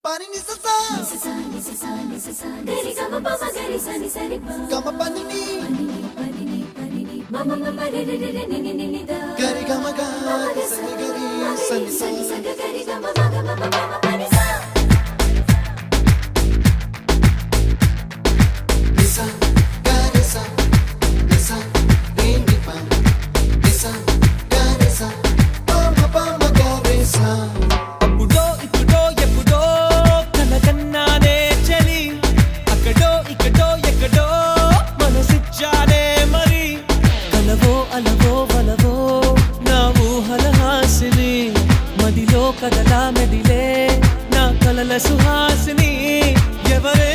pani ni sa sa gari ga ma pa gari sa ni sa ri pa ga ma pani ni ma ma ma re re re ni ni ni da gari ga ma ga sa ni gari sa ni sa gari ga ma ga ma ma pani sa ni sa gari sa ni sa re ni pa ni sa gari sa pa ma gari sa కదలా మెదిలే నా కలల సుహాసిని ఎవరే